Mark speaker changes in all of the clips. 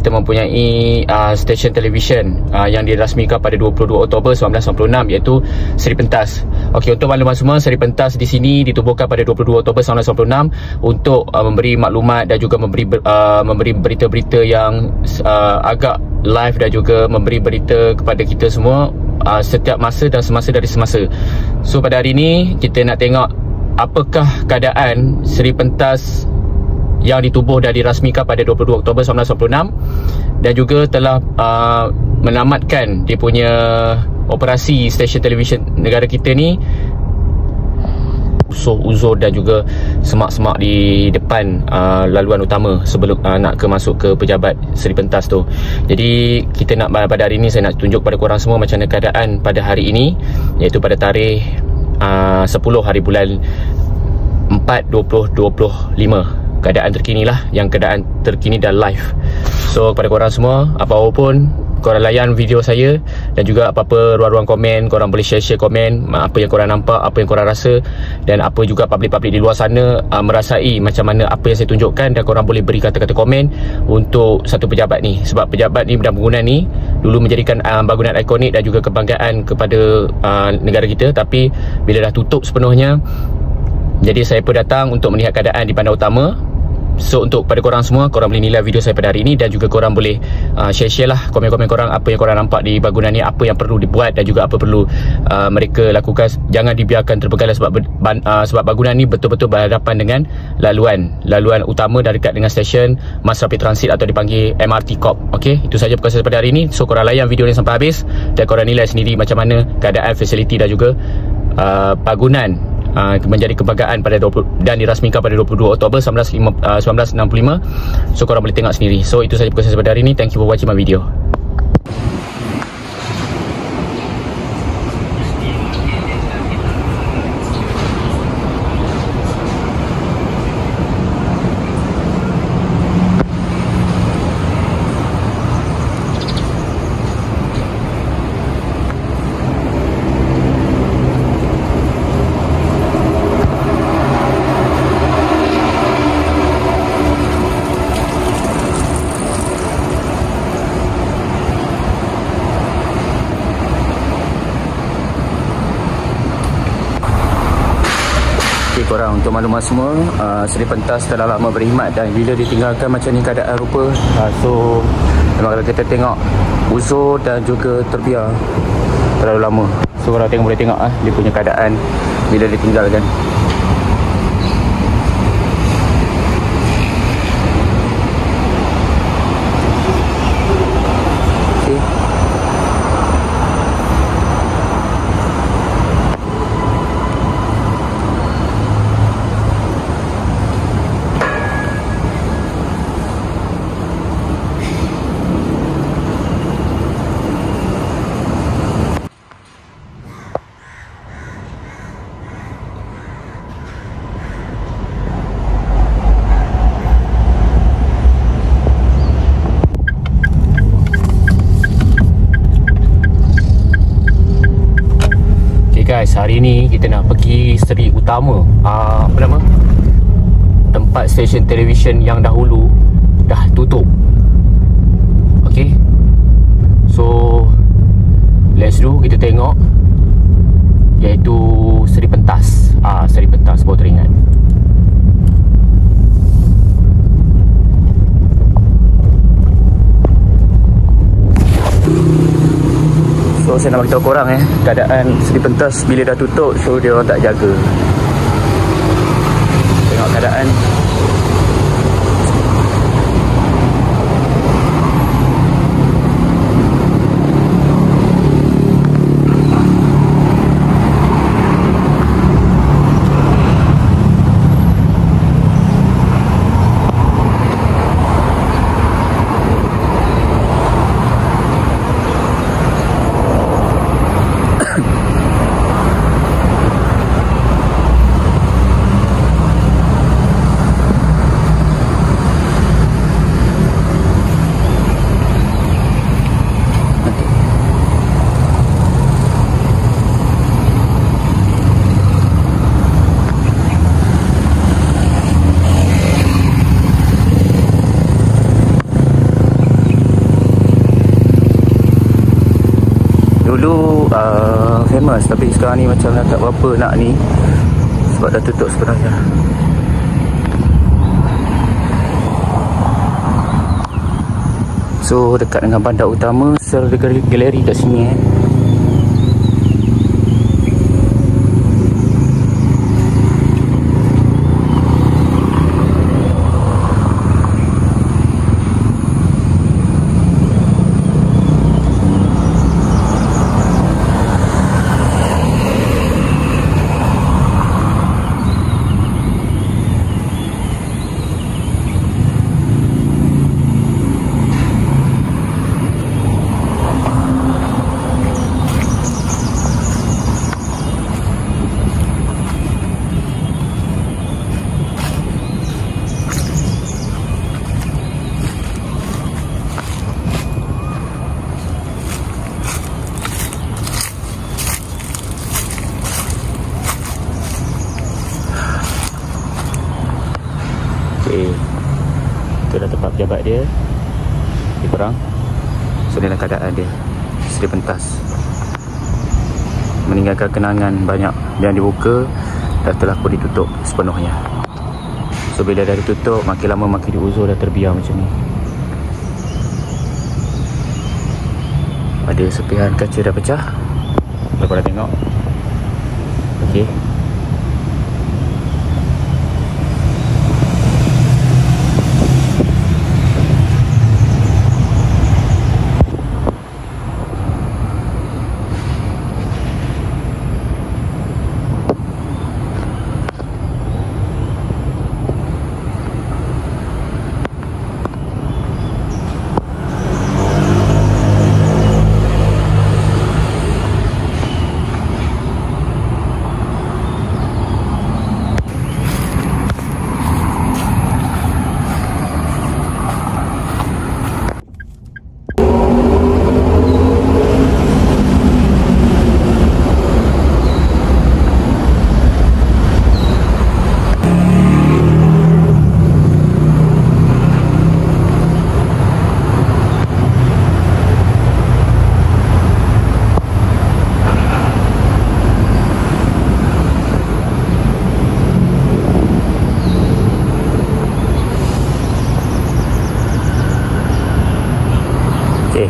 Speaker 1: kita mempunyai stesen televisyen yang dirasmikan pada 22 Oktober 1996, iaitu Seri Pentas. Okey, untuk maklumat semua, Seri Pentas di sini ditubuhkan pada 22 Oktober 1996 untuk memberi maklumat dan juga memberi berita-berita yang agak live dan juga memberi berita kepada kita semua setiap masa dan semasa dari semasa. So pada hari ini kita nak tengok apakah keadaan Seri Pentas yang ditubuh dan dirasmikan pada 22 Oktober 1996 dan juga telah menamatkan dia punya operasi stesen televisyen negara kita ni. Uzur dan juga semak-semak di depan laluan utama sebelum nak masuk ke pejabat Seri Pentas tu. Jadi kita nak, pada hari ini saya nak tunjuk pada korang semua macam mana keadaan pada hari ini, iaitu pada tarikh 10 hari bulan 4 2025. Keadaan terkini lah, yang keadaan terkini dan live. So kepada korang semua, apa-apa pun korang layan video saya, dan juga apa-apa ruang-ruang komen, korang boleh share komen apa yang korang nampak, apa yang korang rasa, dan apa juga public-public di luar sana merasai macam mana apa yang saya tunjukkan, dan korang boleh beri kata-kata komen untuk satu pejabat ni. Sebab pejabat ni dan bangunan ni dulu menjadikan bangunan ikonik dan juga kebanggaan kepada negara kita, tapi bila dah tutup sepenuhnya, jadi saya pun datang untuk melihat keadaan di bandar utama. So untuk pada korang semua, korang boleh nilai video saya pada hari ini, dan juga korang boleh share lah komen-komen korang apa yang korang nampak di bangunan ni, apa yang perlu dibuat dan juga apa perlu mereka lakukan. Jangan dibiarkan terbengkalai sebab bangunan ni betul-betul berhadapan dengan laluan utama dan dekat dengan stesen Mass Rapid Transit atau dipanggil MRT Corp. Okey, itu saja perkongsian pada hari ini. So korang layan video ni sampai habis dan korang nilai sendiri macam mana keadaan fasiliti dan juga bangunan menjadi kebanggaan pada dan dirasmikan pada 22 Oktober 1965. So korang boleh tengok sendiri. So itu saja perkongsian pada hari ini. Thank you for watching my video. Korang, untuk maklumat semua, Seri Pentas telah lama berkhidmat, dan bila ditinggalkan macam ni keadaan rupa, so memang kalau kita tengok uzur dan juga terbiar terlalu lama. So korang boleh tengok dia punya keadaan bila ditinggalkan. Guys, hari ni kita nak pergi seri utama, apa nama, tempat stesen televisyen yang dahulu dah tutup. Okay, so let's do, kita tengok, iaitu Seri Pentas. Seri Pentas, baru teringat. So saya nak beritahu korang keadaan Seri Pentas bila dah tutup. So dia orang tak jaga. Tengok keadaan. sekarang ni macam dah tak berapa nak ni, sebab dah tutup sebenarnya. So dekat dengan bandar utama, sel galeri kat sini Itu dah tempat pejabat dia. Lebih kurang. So inilah keadaan dia, Seri Pentas. Meninggalkan kenangan banyak yang dibuka dan telah pun ditutup sepenuhnya. So bila dah ditutup, makin lama makin diuzur, dah terbiar macam ni. Ada sepihan kaca dah pecah. Kalau korang tengok. Okey.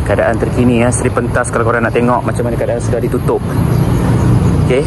Speaker 1: Keadaan terkini Seri Pentas, kalau korang nak tengok macam mana keadaan sudah ditutup. Okey.